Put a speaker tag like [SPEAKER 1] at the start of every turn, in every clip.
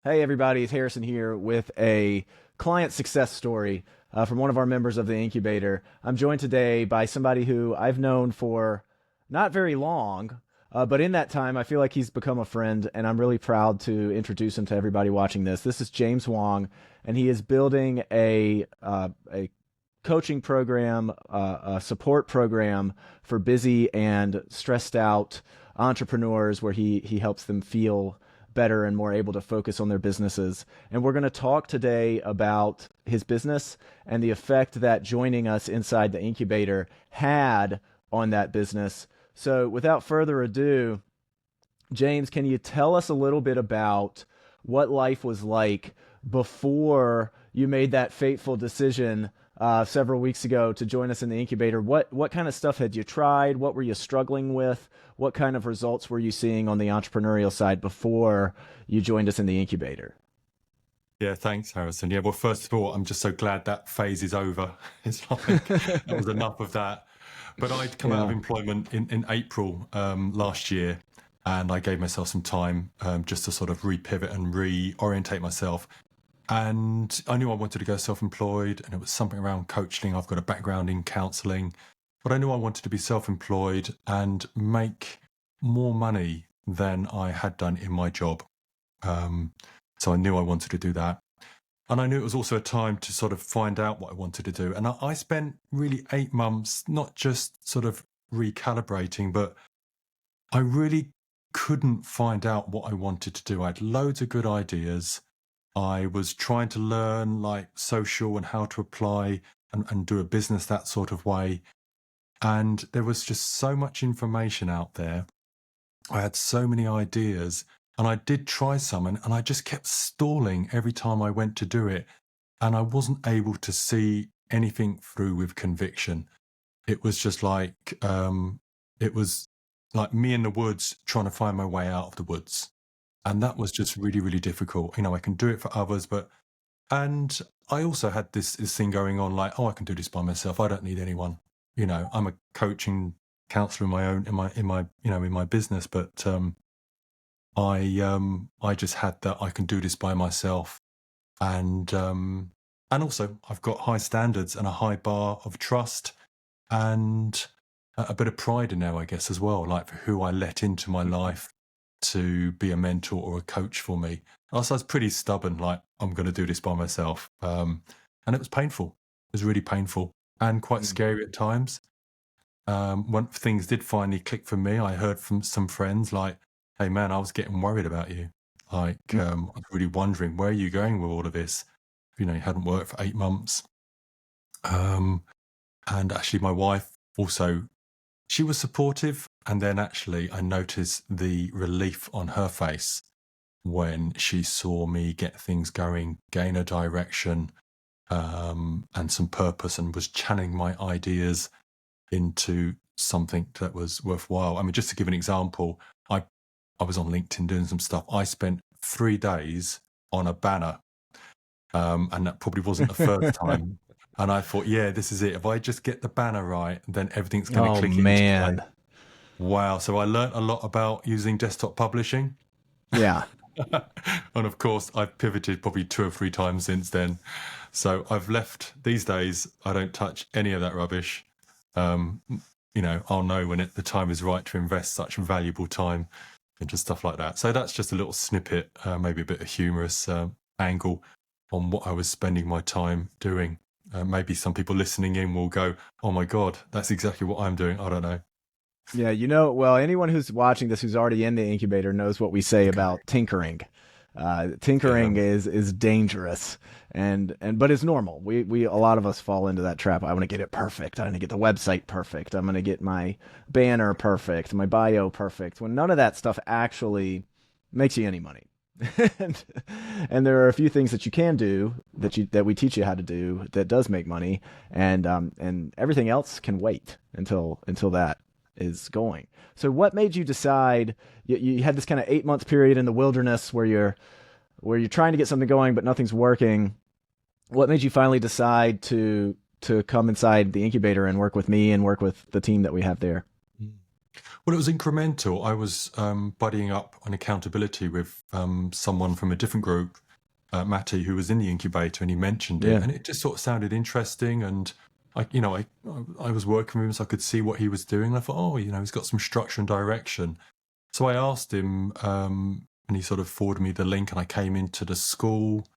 [SPEAKER 1] Hey everybody, it's Harrison here with a client success story from one of our members of the Incubator. I'm joined today by somebody who I've known for not very long, but in that time I feel like he's become a friend, and I'm really proud to introduce him to everybody watching this. This is James Wong, and he is building a coaching program, a support program for busy and stressed out entrepreneurs, where he helps them feel better and more able to focus on their businesses. And we're going to talk today about his business and the effect that joining us inside the incubator had on that business. So, without further ado, James, can you tell us a little bit about what life was like before you made that fateful decision several weeks ago to join us in the incubator? What kind of stuff had you tried? What were you struggling with? What kind of results were you seeing on the entrepreneurial side before you joined us in the incubator?
[SPEAKER 2] Yeah, thanks, Harrison. Yeah, well, first of all, I'm just so glad that phase is over. It's like that was enough of that. But I'd come out of
[SPEAKER 1] Yeah.
[SPEAKER 2] employment in April last year, and I gave myself some time just to sort of repivot and reorientate myself. And I knew I wanted to go self-employed, and it was something around coaching. I've got a background in counseling, but I knew I wanted to be self-employed and make more money than I had done in my job. Um, so I knew I wanted to do that. And I knew it was also a time to sort of find out what I wanted to do. And I spent really 8 months, not just sort of recalibrating, but I really couldn't find out what I wanted to do. I had loads of good ideas. I was trying to learn like social and how to apply and do a business that sort of way. And there was just so much information out there. I had so many ideas, and I did try some, and I just kept stalling every time I went to do it. And I wasn't able to see anything through with conviction. It was just it was like me in the woods trying to find my way out of the woods. And that was just really, really difficult. You know, I can do it for others, and I also had this thing going on like, oh, I can do this by myself. I don't need anyone. You know, I'm a coaching counselor in my own, in my business, but I just had that I can do this by myself, and and also I've got high standards and a high bar of trust and a bit of pride in there, I guess, as well, like for who I let into my life to be a mentor or a coach for me. Also, I was pretty stubborn, like I'm going to do this by myself, and it was painful. It was really painful and quite
[SPEAKER 1] Mm.
[SPEAKER 2] scary at times. When things did finally click for me, I heard from some friends like, "Hey, man, I was getting worried about you. Like,
[SPEAKER 1] Mm.
[SPEAKER 2] I was really wondering where are you going with all of this. You know, you hadn't worked for 8 months." Um, and actually, my wife also, she was supportive. And then actually, I noticed the relief on her face when she saw me get things going, gain a direction, and some purpose, and was channeling my ideas into something that was worthwhile. I mean, just to give an example, I was on LinkedIn doing some stuff. I spent 3 days on a banner, and that probably wasn't the first time. And I thought, yeah, this is it. If I just get the banner right, then everything's going to
[SPEAKER 1] Oh
[SPEAKER 2] click into place.
[SPEAKER 1] man.
[SPEAKER 2] Wow. So I learned a lot about using desktop publishing.
[SPEAKER 1] Yeah.
[SPEAKER 2] And of course, I've pivoted probably 2 or 3 times since then. So I've left these days, I don't touch any of that rubbish. Um, you know, I'll know when the time is right to invest such valuable time into stuff like that. So that's just a little snippet, maybe a bit of humorous angle on what I was spending my time doing. Maybe some people listening in will go, oh my God, that's exactly what I'm doing. I don't know.
[SPEAKER 1] Yeah, well, anyone who's watching this who's already in the incubator knows what we say
[SPEAKER 2] Okay.
[SPEAKER 1] about tinkering.
[SPEAKER 2] Yeah.
[SPEAKER 1] Tinkering is dangerous, and but it's normal. We a lot of us fall into that trap. I want to get it perfect. I want to get the website perfect. I'm going to get my banner perfect, my bio perfect. When none of that stuff actually makes you any money. and, and there are a few things that you can do that we teach you how to do that does make money, and everything else can wait until that is going. So what made you decide you had this kind of 8 month period in the wilderness where you're trying to get something going but nothing's working? What made you finally decide to come inside the incubator and work with me and work with the team that we have there?
[SPEAKER 2] Well, it was incremental. I was buddying up on accountability with someone from a different group, Matty, who was in the incubator, and he mentioned it,
[SPEAKER 1] Yeah.
[SPEAKER 2] and it just sort of sounded interesting. And I was working with him, so I could see what he was doing. And I thought, oh, he's got some structure and direction. So I asked him, and he sort of forwarded me the link, and I came into the school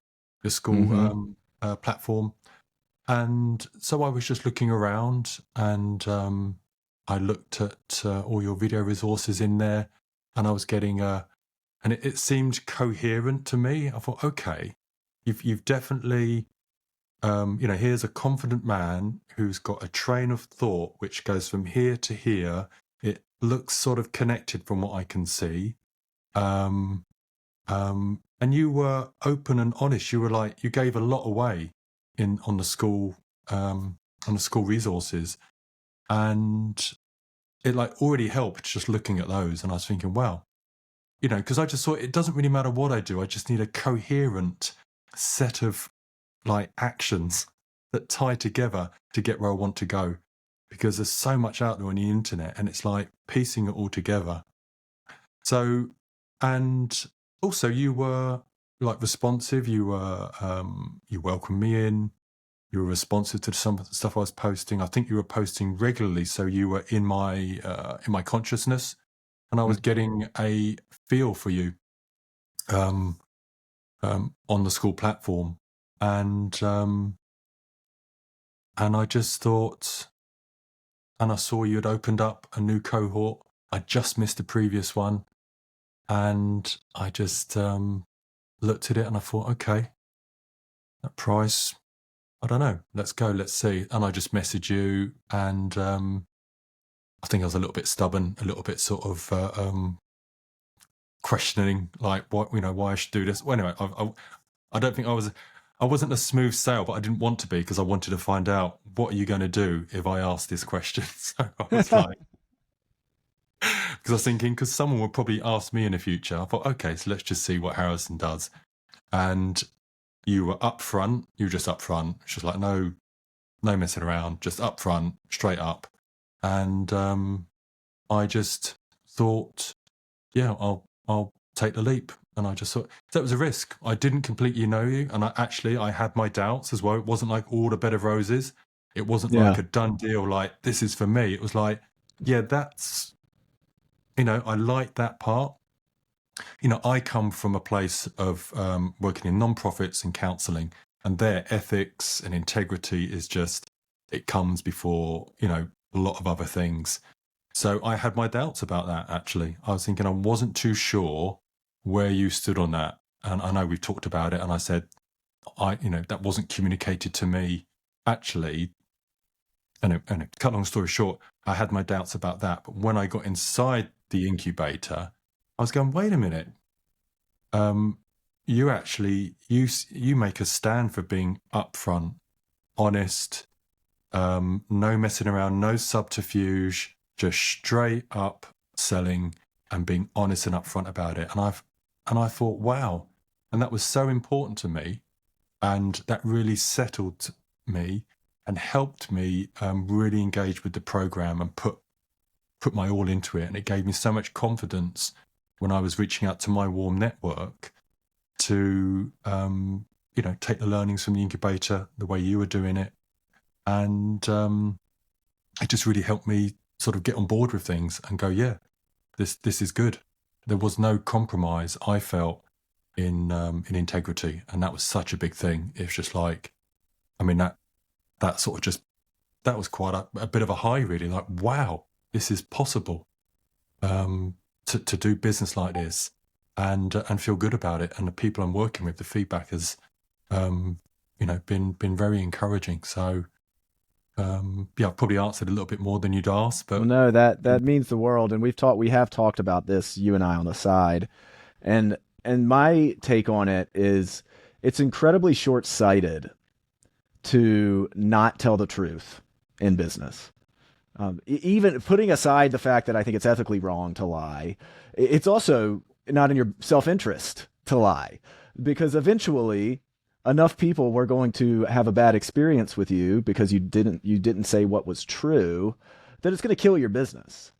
[SPEAKER 1] Mm-hmm.
[SPEAKER 2] platform. And so I was just looking around, and I looked at all your video resources in there, and I was getting and it seemed coherent to me. I thought, okay, you've definitely, here's a confident man who's got a train of thought which goes from here to here. It looks sort of connected from what I can see. Um, and you were open and honest. You were like, you gave a lot away in um, on the school resources, and it like already helped just looking at those. And I was thinking, wow, because I just thought it doesn't really matter what I do. I just need a coherent set of like actions that tie together to get where I want to go. Because there's so much out there on the internet, and it's like piecing it all together. So, and also you were like responsive. You welcomed me in. You were responsive to some of the stuff I was posting. I think you were posting regularly, so you were in my consciousness, and I was getting a feel for you um, on the school platform, and I just thought, and I saw you had opened up a new cohort. I just missed the previous one, and I just looked at it and I thought, okay, that price, I don't know. Let's go. Let's see. And I just messaged you, and I think I was a little bit stubborn, a little bit sort of questioning, like what why I should do this. Well, anyway, I don't think I wasn't a smooth sail, but I didn't want to be because I wanted to find out what are you going to do if I ask this question. So I was like, because I was thinking, because someone will probably ask me in the future. I thought, okay, so let's just see what Harrison does. And you were upfront. You were just upfront. It's just like no messing around, just upfront, straight up. And I just thought, yeah, I'll take the leap. And I just thought that was a risk. I didn't completely know you, and I had my doubts as well. It wasn't like all the bed of roses. It wasn't like
[SPEAKER 1] Yeah.
[SPEAKER 2] a done deal. Like this is for me. It was like, yeah, that's I like that part. I come from a place of working in non-profits and counselling, and their ethics and integrity is just it comes before a lot of other things. So I had my doubts about that. Actually, I was thinking I wasn't too sure where you stood on that, and I know we've talked about it. And I said, that wasn't communicated to me. Actually, and cut long story short, I had my doubts about that. But when I got inside the incubator, I was going, wait a minute. You actually you make a stand for being upfront, honest, no messing around, no subterfuge, just straight up selling and being honest and upfront about it. And I thought, wow, and that was so important to me, and that really settled me and helped me really engage with the program and put my all into it. And it gave me so much confidence when I was reaching out to my warm network to take the learnings from the incubator the way you were doing it, and it just really helped me sort of get on board with things and go, yeah, this is good. There was no compromise, I felt, in integrity, and that was such a big thing. It's just like, I mean, that sort of just that was quite a bit of a high, really. Like, wow, this is possible to do business like this and feel good about it. And the people I'm working with, the feedback has been very encouraging. So yeah, I've probably answered a little bit more than you'd asked,
[SPEAKER 1] Well,
[SPEAKER 2] but
[SPEAKER 1] no, that means the world, and we have talked about this, you and I, on the side, and my take on it is it's incredibly short-sighted to not tell the truth in business. Even putting aside the fact that I think it's ethically wrong to lie, it's also not in your self-interest to lie, because eventually enough people were going to have a bad experience with you because you didn't say what was true, that it's going to kill your business.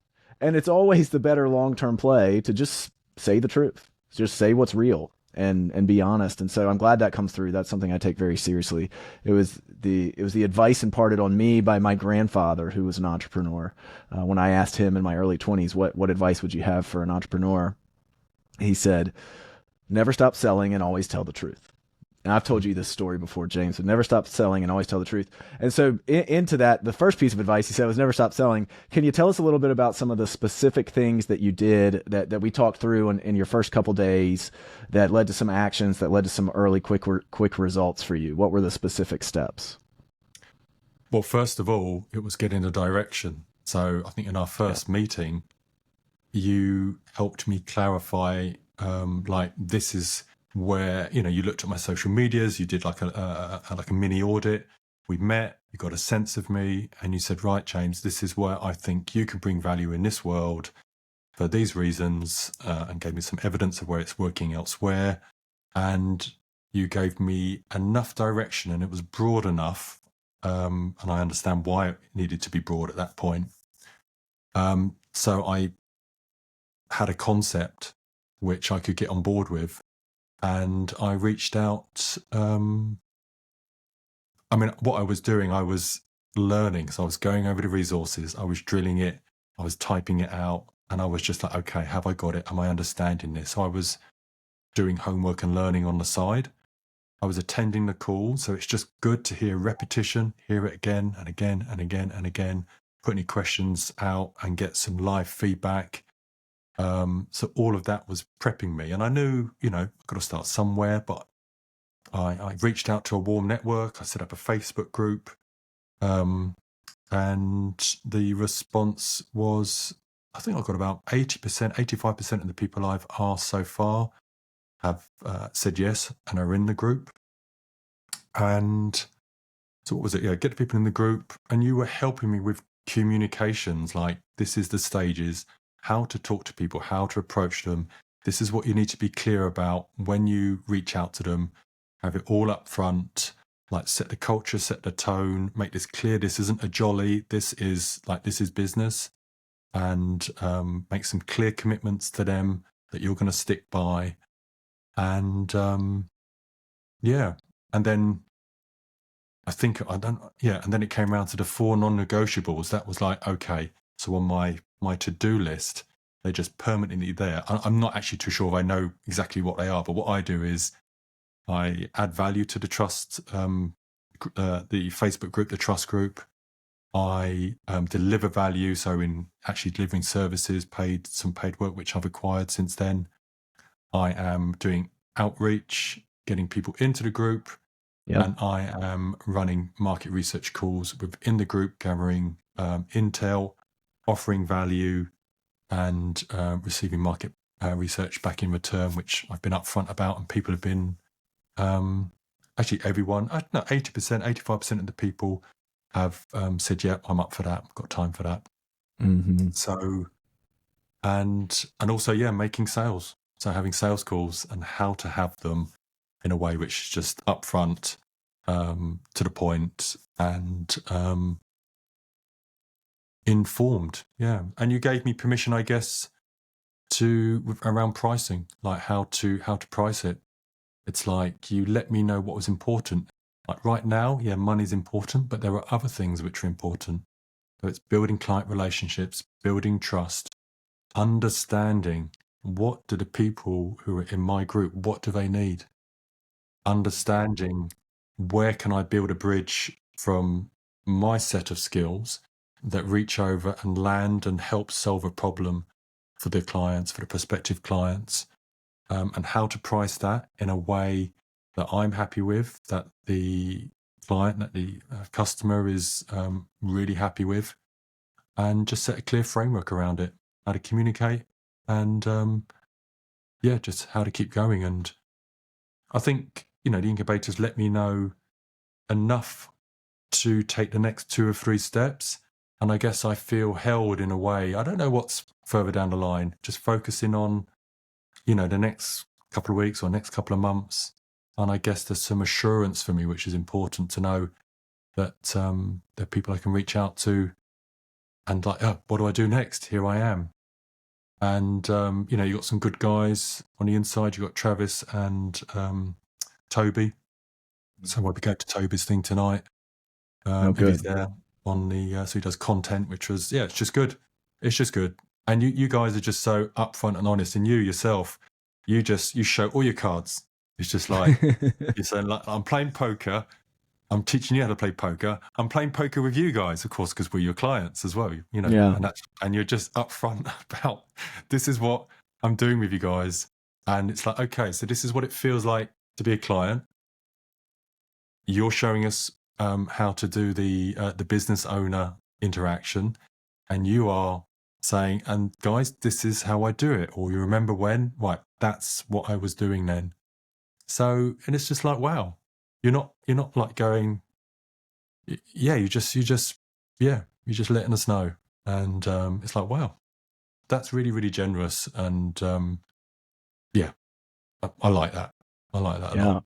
[SPEAKER 1] And it's always the better long-term play to just say the truth, just say what's real and be honest. And so I'm glad that comes through. That's something I take very seriously. It was the advice imparted on me by my grandfather, who was an entrepreneur. When I asked him in my early 20s, what advice would you have for an entrepreneur? He said, never stop selling and always tell the truth. And I've told you this story before, James, but never stop selling and always tell the truth. And so into that, the first piece of advice he said was never stop selling. Can you tell us a little bit about some of the specific things that you did that we talked through in your first couple days that led to some actions, that led to some early quick results for you? What were the specific steps?
[SPEAKER 2] Well, first of all, it was getting a direction. So I think in our first meeting, you helped me clarify, like this is where, you looked at my social medias, you did like a mini audit. We met, you got a sense of me, and you said, right, James, this is where I think you can bring value in this world for these reasons, and gave me some evidence of where it's working elsewhere. And you gave me enough direction, and it was broad enough, and I understand why it needed to be broad at that point. So I had a concept which I could get on board with, and I reached out. What I was doing, I was learning. So I was going over the resources, I was drilling it, I was typing it out, and I was just like, okay, have I got it? Am I understanding this? So I was doing homework and learning on the side. I was attending the call. So it's just good to hear repetition, hear it again and again and again and again, put any questions out and get some live feedback. So all of that was prepping me. And I knew, I've got to start somewhere, but I reached out to a warm network. I set up a Facebook group. And the response was, I think I've got about 80%, 85% of the people I've asked so far have said yes and are in the group. And so what was it? Yeah, get the people in the group. And you were helping me with communications, like this is the stages, how to talk to people, how to approach them. This is what you need to be clear about when you reach out to them. Have it all up front, like set the culture, set the tone, make this clear. This isn't a jolly. This is business, and make some clear commitments to them that you're going to stick by. And yeah, and then and then it came around to the 4 non-negotiables. That was like, okay, so on my to-do list, they're just permanently there. I'm not actually too sure if I know exactly what they are, but what I do is I add value to the trust, the Facebook group, the trust group. I deliver value, so in actually delivering services, some paid work, which I've acquired since then. I am doing outreach, getting people into the group,
[SPEAKER 1] Yeah.
[SPEAKER 2] and I am running market research calls within the group, gathering intel, offering value, and receiving market research back in return, which I've been upfront about, and people have been actually everyone, I don't know, 80%, 85% of the people have said, yeah, I'm up for that. I've got time for that.
[SPEAKER 1] Mm-hmm.
[SPEAKER 2] So, and also, yeah, making sales. So having sales calls and how to have them in a way which is just upfront, to the point, and informed. Yeah. And you gave me permission, I guess, around pricing, like how to price it. It's like you let me know what was important. Like right now, yeah, money's important, but there are other things which are important. So it's building client relationships, building trust, understanding what do the people who are in my group, what do they need? Understanding where can I build a bridge from my set of skills that reach over and land and help solve a problem for the clients, for the prospective clients, and how to price that in a way that I'm happy with, that the client, that the customer is really happy with, and just set a clear framework around it, how to communicate, and just how to keep going. And I think, the incubators let me know enough to take the next 2 or 3 steps. And I guess I feel held in a way. I don't know what's further down the line, just focusing on, the next couple of weeks or next couple of months. And I guess there's some assurance for me, which is important to know that there are people I can reach out to and like, oh, what do I do next? Here I am. And, you got some good guys on the inside. You got Travis and Toby. So we'll be going to Toby's thing tonight.
[SPEAKER 1] Oh,
[SPEAKER 2] If he's
[SPEAKER 1] good.
[SPEAKER 2] there on the, so he does content, which was, yeah, it's just good. It's just good. And you guys are just so upfront and honest. And you yourself, you show all your cards. It's just like, you're saying, like, I'm playing poker. I'm teaching you how to play poker. I'm playing poker with you guys, of course, because we're your clients as well,
[SPEAKER 1] Yeah.
[SPEAKER 2] and you're just upfront about this is what I'm doing with you guys. And it's like, okay, so this is what it feels like to be a client. You're showing us how to do the business owner interaction, and you are saying, and guys, this is how I do it. Or you remember when? Right, that's what I was doing then. So, and it's just like, wow, you're not like going, yeah, you're just letting us know. And it's like, wow, that's really, really generous. And yeah, I like that. I like that a
[SPEAKER 1] Yeah.
[SPEAKER 2] lot.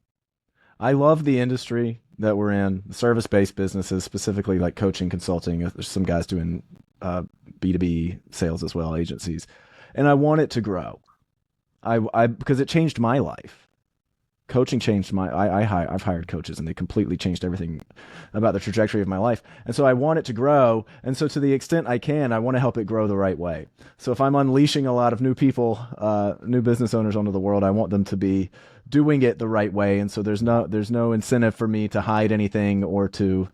[SPEAKER 1] I love the industry that we're in, service-based businesses, specifically like coaching, consulting. There's some guys doing B2B sales as well, agencies. And I want it to grow. Because it changed my life. Coaching changed I've hired coaches and they completely changed everything about the trajectory of my life. And so I want it to grow. And so to the extent I can, I want to help it grow the right way. So if I'm unleashing a lot of new people, new business owners onto the world, I want them to be doing it the right way. And so there's no incentive for me to hide anything or to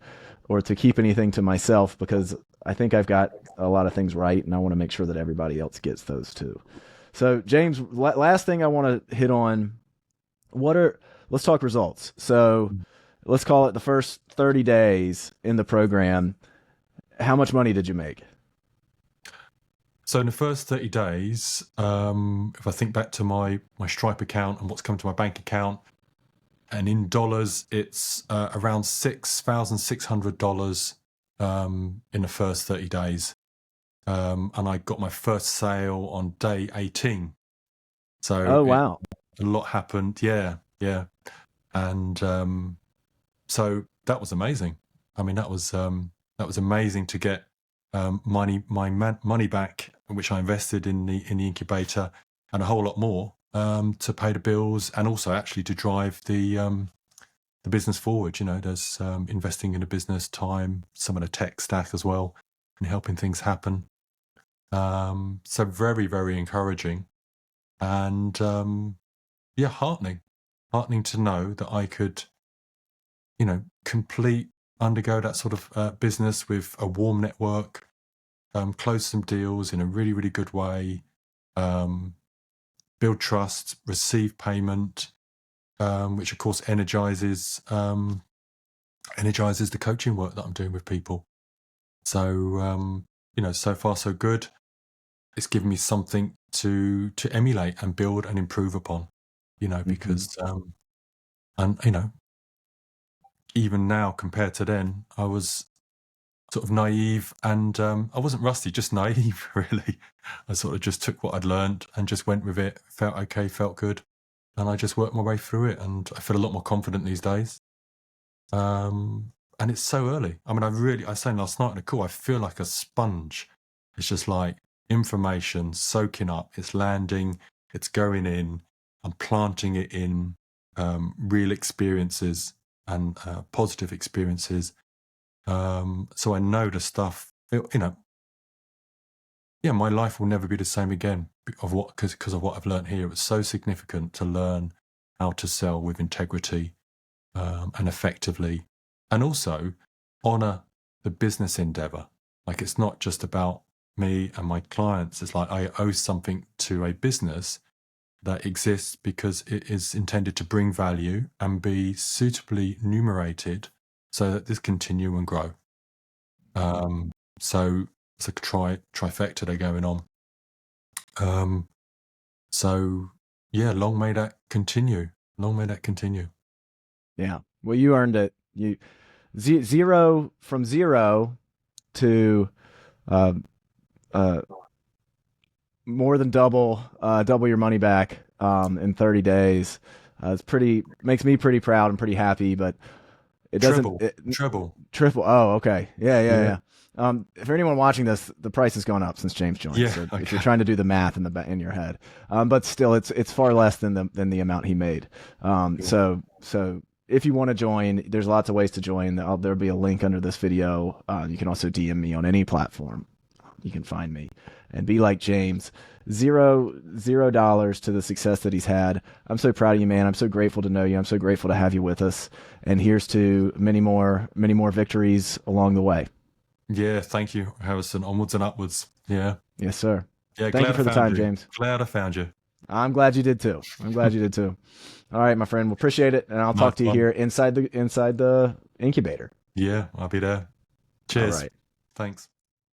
[SPEAKER 1] keep anything to myself, because I think I've got a lot of things right and I want to make sure that everybody else gets those too. So James, last thing I want to hit on, let's talk results. So let's call it the first 30 days in the program. How much money did you make?
[SPEAKER 2] So in the first 30 days, if I think back to my Stripe account and what's come to my bank account, and in dollars, it's around $6,600 in the first 30 days. And I got my first sale on day 18. So
[SPEAKER 1] Oh, wow.
[SPEAKER 2] a lot happened. Yeah, yeah. And so that was amazing. I mean, that was amazing to get money back, which I invested in the incubator, and a whole lot more to pay the bills, and also actually to drive the business forward. There's investing in the business, time, some of the tech stack as well, and helping things happen. So very, very encouraging, and yeah, heartening to know that I could, undergo that sort of business with a warm network, close some deals in a really, really good way, build trust, receive payment, which of course energizes the coaching work that I'm doing with people. So, so far so good. It's given me something to emulate and build and improve upon, because, and, even now compared to then, I was sort of naive, and I wasn't rusty, just naive, really. I sort of just took what I'd learned and just went with it, felt okay, felt good. And I just worked my way through it, and I feel a lot more confident these days. And it's so early. I mean, I was saying last night in a call, I feel like a sponge. It's just like information soaking up, it's landing, it's going in, I'm planting it in real experiences and positive experiences. So I know the stuff, my life will never be the same again because of what I've learned here. It was so significant to learn how to sell with integrity and effectively, and also honor the business endeavor. Like, it's not just about me and my clients. It's like I owe something to a business that exists because it is intended to bring value and be suitably numerated so that this continue and grow. So it's a trifecta they're going on. So yeah, long may that continue. Long may that continue.
[SPEAKER 1] Yeah. Well, you earned it. You zero from zero to uh, uh, more than double your money back in 30 days. Makes me pretty proud and pretty happy. But It doesn't
[SPEAKER 2] Treble.
[SPEAKER 1] triple. Oh, okay. Yeah, yeah,
[SPEAKER 2] Yeah.
[SPEAKER 1] yeah. For anyone watching this, the price has gone up since James joined.
[SPEAKER 2] Yeah.
[SPEAKER 1] So if you're
[SPEAKER 2] Okay.
[SPEAKER 1] trying to do the math in your head, but still, it's far less than the amount he made.
[SPEAKER 2] Cool.
[SPEAKER 1] So if you want to join, there's lots of ways to join. There'll be a link under this video. You can also DM me on any platform. You can find me and be like James. $0 to the success that he's had. I'm so proud of you, man. I'm so grateful to know you. I'm so grateful to have you with us. And here's to many more victories along the way.
[SPEAKER 2] Yeah. Thank you, Harrison. Onwards and upwards. Yeah.
[SPEAKER 1] Yes, sir.
[SPEAKER 2] Yeah.
[SPEAKER 1] Thank you
[SPEAKER 2] Glad I
[SPEAKER 1] for the
[SPEAKER 2] found
[SPEAKER 1] time,
[SPEAKER 2] you.
[SPEAKER 1] James.
[SPEAKER 2] Glad I found you.
[SPEAKER 1] I'm glad you did too. I'm glad you did too. All right, my friend. We'll appreciate it, and I'll
[SPEAKER 2] Nice
[SPEAKER 1] talk to you
[SPEAKER 2] one.
[SPEAKER 1] here inside the incubator.
[SPEAKER 2] Yeah. I'll be there.
[SPEAKER 1] All
[SPEAKER 2] Cheers.
[SPEAKER 1] right.
[SPEAKER 2] Thanks.